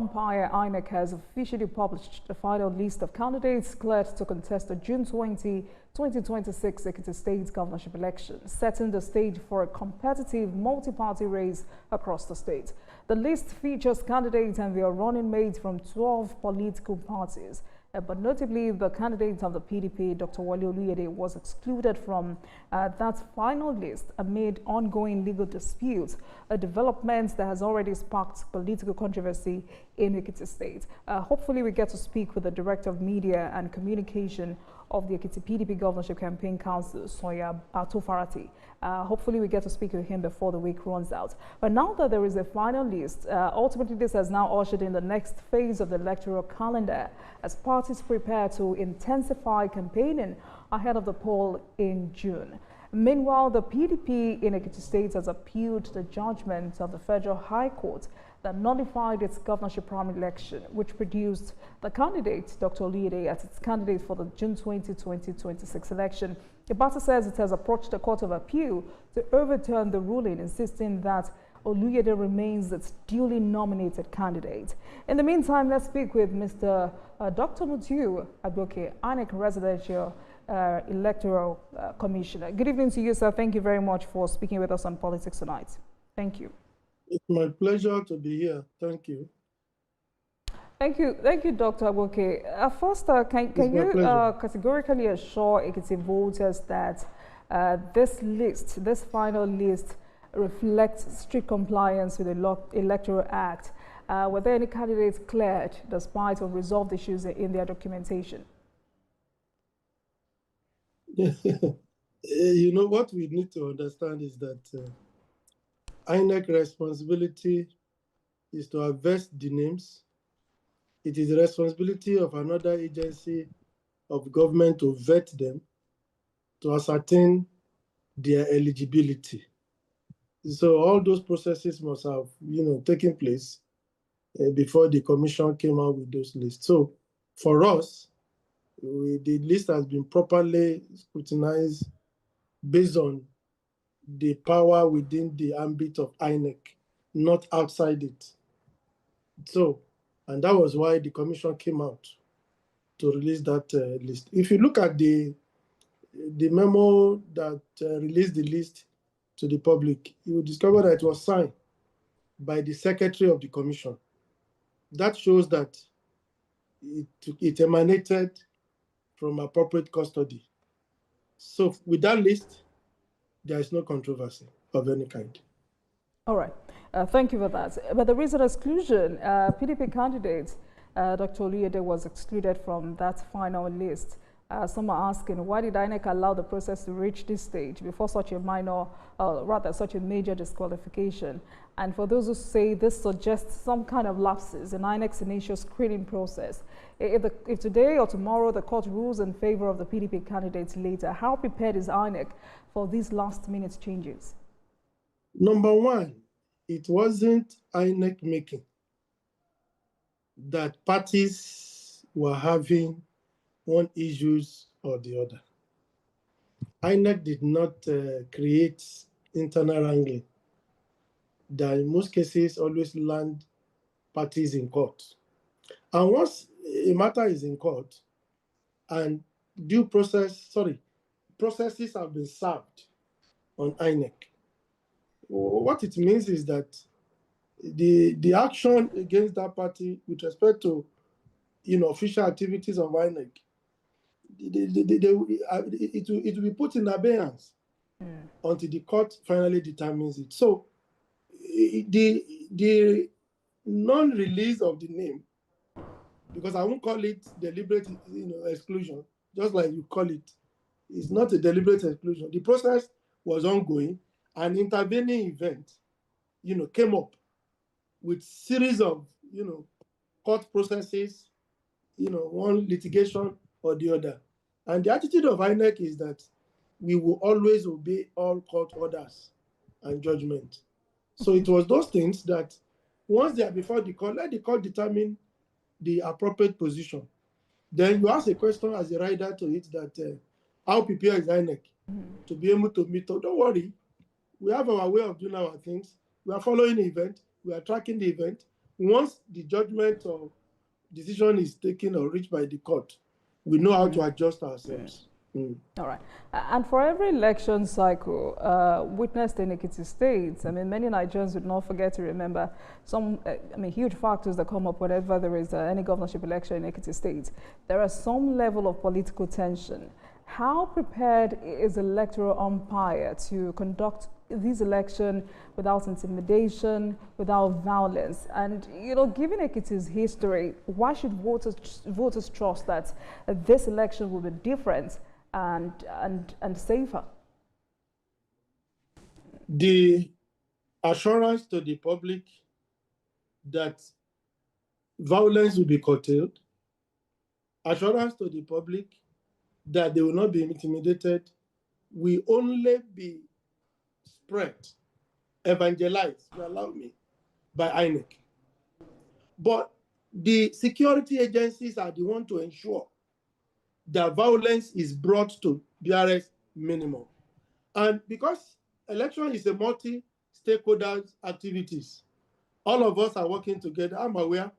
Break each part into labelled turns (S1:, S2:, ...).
S1: umpire INEC has officially published the final list of candidates cleared to contest the June 2026 Ekiti State governorship election, setting the stage for a competitive multi-party race across the state. The list features candidates and their running mates from 12 political parties. But notably, the candidate of the PDP, Dr. Wale Oluyede, was excluded from that final list amid ongoing legal disputes, a development that has already sparked political controversy in Ekiti State. Hopefully, we get to speak with the Director of Media and Communication of the Ekiti PDP Governorship Campaign Council, Soya Tofarati. Hopefully, we get to speak with him before the week runs out. But now that there is a final list, ultimately this has now ushered in the next phase of the electoral calendar as parties prepare to intensify campaigning ahead of the poll in June. Meanwhile, the PDP in Ekiti State has appealed the judgment of the Federal High Court that nullified its governorship primary election, which produced the candidate, Dr. Oluyede, as its candidate for the June 2026 election. The party says it has approached the Court of Appeal to overturn the ruling, insisting that Oluyede remains its duly nominated candidate. In the meantime, let's speak with Mr. Dr. Mutiu Agboke, INEC Residential Electoral Commissioner. Good evening to you, sir. Thank you very much for speaking with us on politics tonight. Thank you.
S2: It's my pleasure to be here. Thank you.
S1: Thank you, Dr. Agboke. First, can you categorically assure Ekiti voters that this final list reflects strict compliance with the Electoral Act? Were there any candidates cleared despite unresolved issues in their documentation?
S2: You know, what we need to understand is that INEC responsibility is to harvest the names. It is the responsibility of another agency of government to vet them, to ascertain their eligibility. So all those processes must have, taken place before the commission came out with those lists. So for us, the list has been properly scrutinized based on the power within the ambit of INEC, not outside it. So, and that was why the commission came out to release that list. If you look at the memo that released the list to the public, you will discover that it was signed by the secretary of the commission. That shows that it emanated from appropriate custody. So with that list, there is no controversy of any kind.
S1: All right. Thank you for that. But the reason exclusion, PDP candidate, Dr. Oluyede, was excluded from that final list. Some are asking, why did INEC allow the process to reach this stage before such a major disqualification? And for those who say this suggests some kind of lapses in INEC's initial screening process, if today or tomorrow the court rules in favor of the PDP candidates later, how prepared is INEC for these last-minute changes?
S2: Number one, it wasn't INEC making that parties were having one issues or the other. INEC did not create internal wrangling that in most cases always land parties in court. And once a matter is in court and processes have been served on INEC, what it means is that the action against that party with respect to official activities of INEC, it will be put in abeyance until the court finally determines it. So the non-release of the name, because I won't call it deliberate exclusion, just like you call it, it's not a deliberate exclusion. The process was ongoing. An intervening event, came up with series of, court processes, one litigation or the other. And the attitude of INEC is that we will always obey all court orders and judgment. So it was those things that once they are before the court, let the court determine the appropriate position. Then you ask a question as a rider to it that how prepared is INEC to be able to meet up? Don't worry. We have our way of doing our things. We are following the event. We are tracking the event. once the judgment or decision is taken or reached by the court, we know how to adjust ourselves.
S1: All right. And for every election cycle witnessed in Ekiti State, I mean, many Nigerians would not forget to remember some, huge factors that come up whenever there is any governorship election in Ekiti State. There are some level of political tension. How prepared is the electoral umpire to conduct this election without intimidation, without violence? And, given Ekiti's history, why should voters trust that this election will be different and safer?
S2: The assurance to the public that violence will be curtailed, assurance to the public that they will not be intimidated, will only be spread, evangelized, if you allow me, by INEC. But the security agencies are the ones to ensure that violence is brought to BRS minimum. And because election is a multi-stakeholder activities, all of us are working together. I'm aware,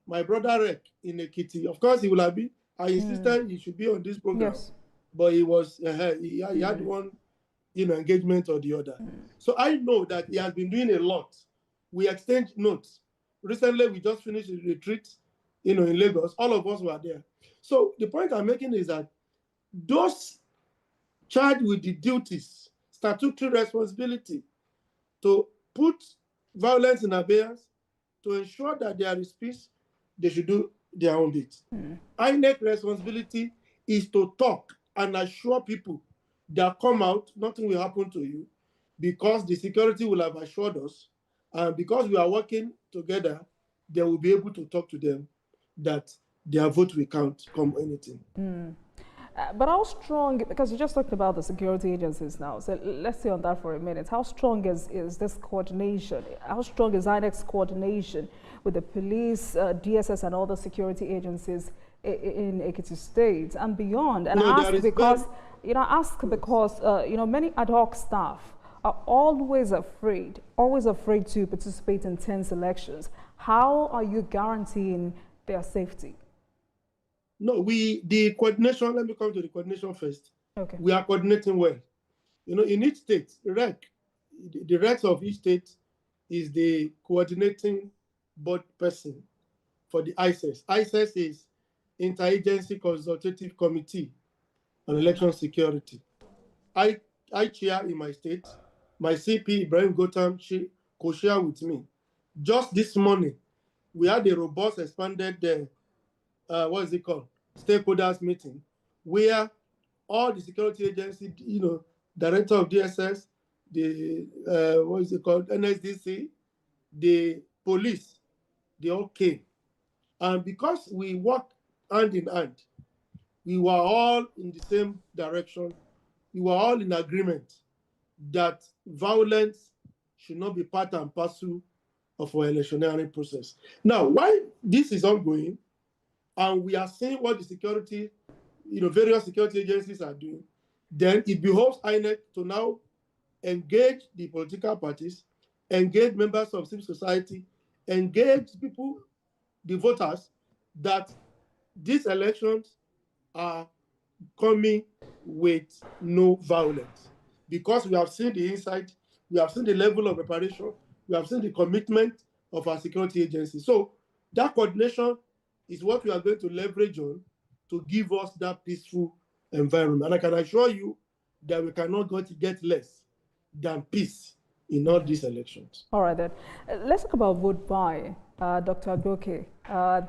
S2: my brother Rek in Ekiti, of course he will have been. I insisted he should be on this program,
S1: yes.
S2: But he was he had one engagement or the other. So I know that he has been doing a lot. We exchange notes. Recently, we just finished a retreat, in Lagos. All of us were there. So the point I'm making is that those charged with the duties, statutory responsibility to put violence in abeyance, to ensure that there is peace, they should do their own bit. INEC responsibility is to talk and assure people that come out, nothing will happen to you, because the security will have assured us, and because we are working together, they will be able to talk to them that their vote will count come anything.
S1: But how strong, because you just talked about the security agencies now, so let's stay on that for a minute. How strong is this coordination? How strong is INEC's coordination with the police, DSS, and all the security agencies in Ekiti State and beyond? And I ask because, many ad hoc staff are always afraid to participate in tense elections. How are you guaranteeing their safety?
S2: No, the coordination, let me come to the coordination first.
S1: Okay.
S2: We are coordinating well. In each state, the REC of each state is the coordinating board person for the ICES. ICES is Interagency Consultative Committee on Election Security. I chair in my state. My CP, Ibrahim Gotham, co-chair with me. Just this morning, we had a robust, expanded stakeholders meeting, where all the security agencies, director of DSS, the NSDC, the police, they all came. And because we work hand in hand, we were all in the same direction. We were all in agreement that violence should not be part and parcel of our electioneering process. Now, while this is ongoing, and we are seeing what the security, various security agencies are doing, then it behoves INEC to now engage the political parties, engage members of civil society, engage people, the voters, that these elections are coming with no violence. Because we have seen the insight, we have seen the level of preparation, we have seen the commitment of our security agencies. So that coordination is what we are going to leverage on to give us that peaceful environment. And I can assure you that we cannot get less than peace in all these elections.
S1: All right, then. Let's talk about vote buy, Dr. Adoke.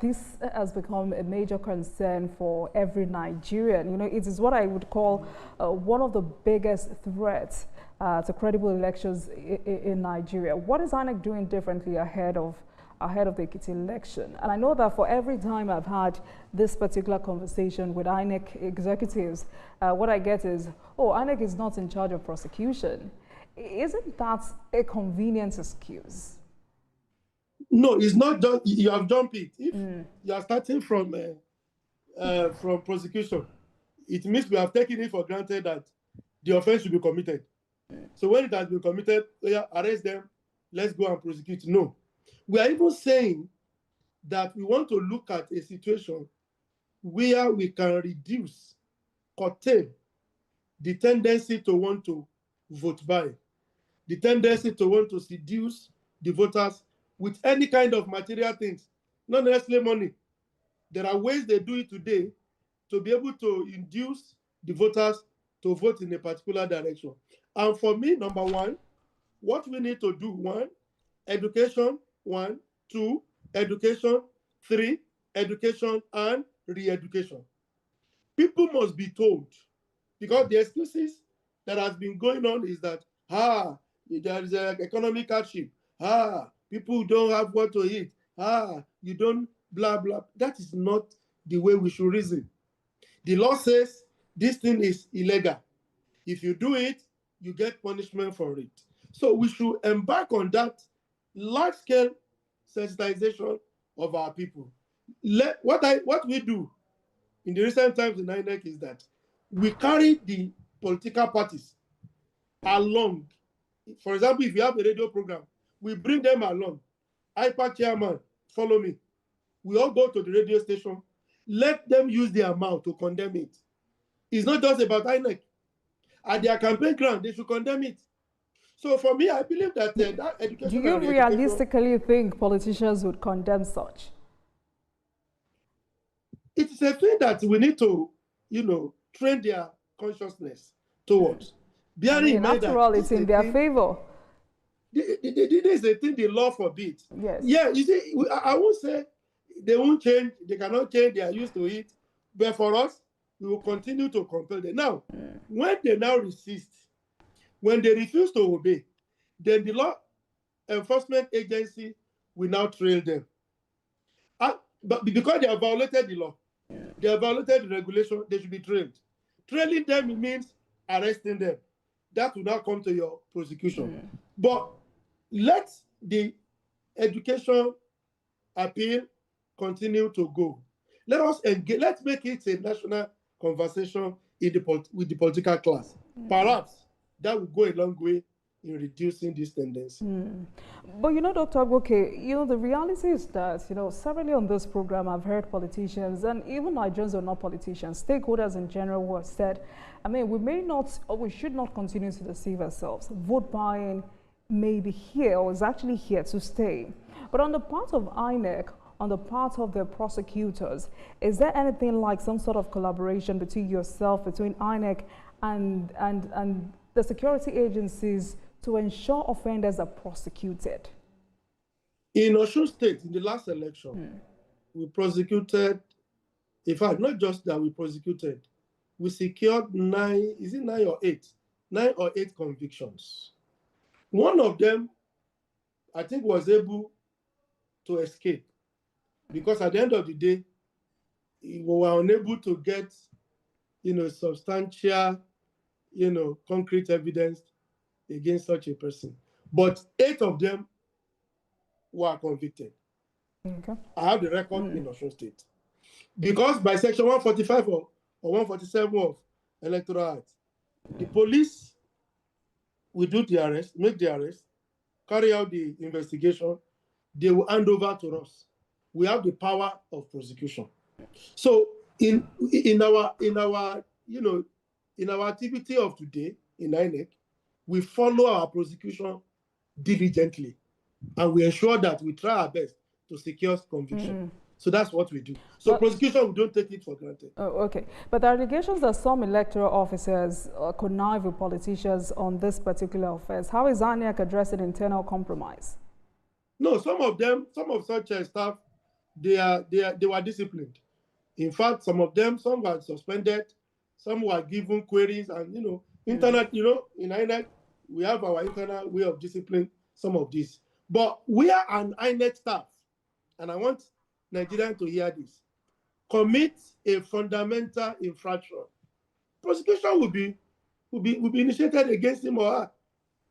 S1: This has become a major concern for every Nigerian. It is what I would call one of the biggest threats to credible elections in Nigeria. What is INEC doing differently ahead of the Ekiti election? And I know that for every time I've had this particular conversation with INEC executives, what I get is, INEC is not in charge of prosecution. Isn't that a convenient excuse?
S2: No, it's not. You have jumped it. If you are starting from prosecution, it means we have taken it for granted that the offense should be committed. So when it has been committed, arrest them, let's go and prosecute. No. We are even saying that we want to look at a situation where we can reduce, curtail the tendency to want to vote by, the tendency to want to seduce the voters with any kind of material things, not necessarily money. There are ways they do it today to be able to induce the voters to vote in a particular direction. And for me, number one, what we need to do, one, education, one, two, education, three, education and re-education. People must be told, because the excuses that has been going on is that, there is an economic hardship, people don't have what to eat, you don't, blah, blah. That is not the way we should reason. The law says this thing is illegal. If you do it, you get punishment for it. So we should embark on that large-scale sensitization of our people. What we do in the recent times in INEC is that we carry the political parties along. For example, if you have a radio program, we bring them along. IPAC chairman, follow me. We all go to the radio station. Let them use their mouth to condemn it. It's not just about INEC. At their campaign ground, they should condemn it. So for me, I believe that that education.
S1: Do you realistically think politicians would condemn such?
S2: It is a thing that we need to, train their consciousness towards.
S1: After all, it's in their favor.
S2: This is a thing the law forbids.
S1: Yes.
S2: Yeah, you see, I won't say they won't change, they cannot change, they are used to it. But for us, we will continue to compel them. Now, when they now resist, when they refuse to obey, then the law enforcement agency will now trail them. But because they have violated the law, they have violated the regulation, they should be trailed. Trailing them means arresting them. That will now come to your prosecution. But let the education appeal continue to go. Let us engage, let's make it a national conversation with the political class. Perhaps that will go a long way in reducing this tendency.
S1: But Dr. Agoke, the reality is that, severally on this program, I've heard politicians and even Nigerians who are not politicians, stakeholders in general, who have said, we may not, or we should not continue to deceive ourselves. Vote buying may be here, or is actually here to stay. But on the part of INEC, on the part of the prosecutors, is there anything like some sort of collaboration between yourself, between INEC and the security agencies to ensure offenders are prosecuted?
S2: In Osun State, in the last election, we prosecuted, in fact, not just that we prosecuted, we secured 9 or 8 convictions. One of them, I think, was able to escape because at the end of the day, we were unable to get, substantial, concrete evidence against such a person. But 8 of them were convicted.
S1: Okay.
S2: I have the record in Osun State. Because by section 145 or 147 of Electoral Act, the police will do the arrest, make the arrest, carry out the investigation, they will hand over to us. We have the power of prosecution. So in our activity of today in INEC, we follow our prosecution diligently, and we ensure that we try our best to secure conviction. So that's what we do. So prosecution, we don't take it for granted.
S1: Oh, okay. But the allegations that some electoral officers connive with politicians on this particular offense, how is INEC addressing internal compromise?
S2: No, some of such staff, they were disciplined. In fact, some were suspended, some were given queries, and in INEC, we have our internal way of discipline some of this. But we are an INEC staff, and I want Nigerians to hear this. Commit a fundamental infraction, prosecution will be initiated against him or her.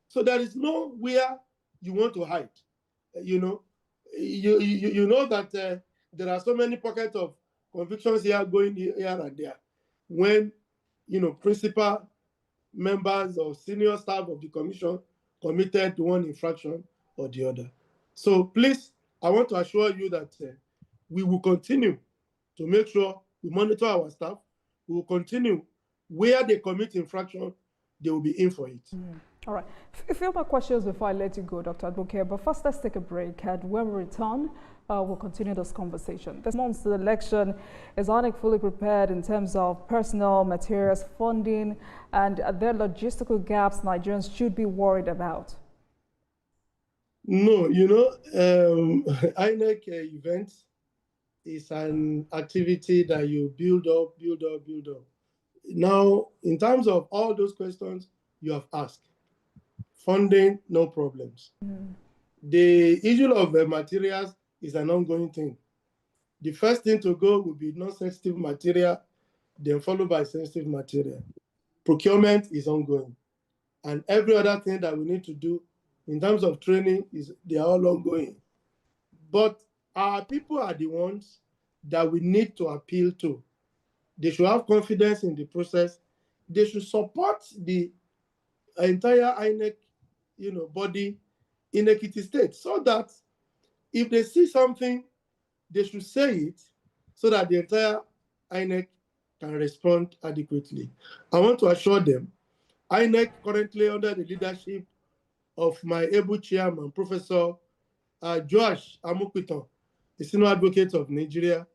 S2: So there is nowhere you want to hide. You know that there are so many pockets of convictions here going here and there. When principal members or senior staff of the commission committed one infraction or the other. So please, I want to assure you that we will continue to make sure we monitor our staff. We will continue where they commit infraction, they will be in for it.
S1: All right. A few more questions before I let you go, Dr. Adbokeh. But first, let's take a break. And when we return, we'll continue this conversation. This month's election, is INEC fully prepared in terms of personnel, materials, funding, and are there logistical gaps Nigerians should be worried about?
S2: No, INEC event is an activity that you build up. Now, in terms of all those questions you have asked, funding, no problems. The issue of materials is an ongoing thing. The first thing to go will be non-sensitive material, then followed by sensitive material. Procurement is ongoing. And every other thing that we need to do in terms of training, they are all ongoing. But our people are the ones that we need to appeal to. They should have confidence in the process. They should support the entire INEC body in Ekiti State, so that if they see something, they should say it so that the entire INEC can respond adequately. I want to assure them, INEC currently under the leadership of my able chairman, Professor Joash Amokuton, the senior advocate of Nigeria,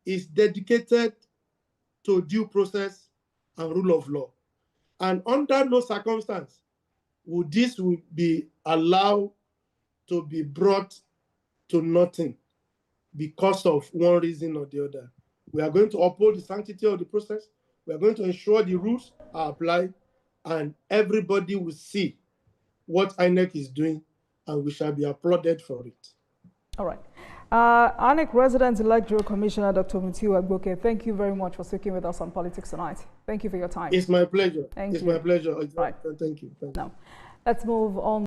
S2: is dedicated to due process and rule of law. And under no circumstance would this be allowed to be brought to nothing because of one reason or the other. We are going to uphold the sanctity of the process. We are going to ensure the rules are applied and everybody will see what INEC is doing, and we shall be applauded for it.
S1: All right. INEC Resident Electoral Commissioner Dr. Mutiu Adbokeh, thank you very much for speaking with us on Politics Tonight. Thank you for your time.
S2: It's my pleasure.
S1: Thank you.
S2: It's my pleasure.
S1: Right.
S2: Thank you.
S1: Now, let's move on.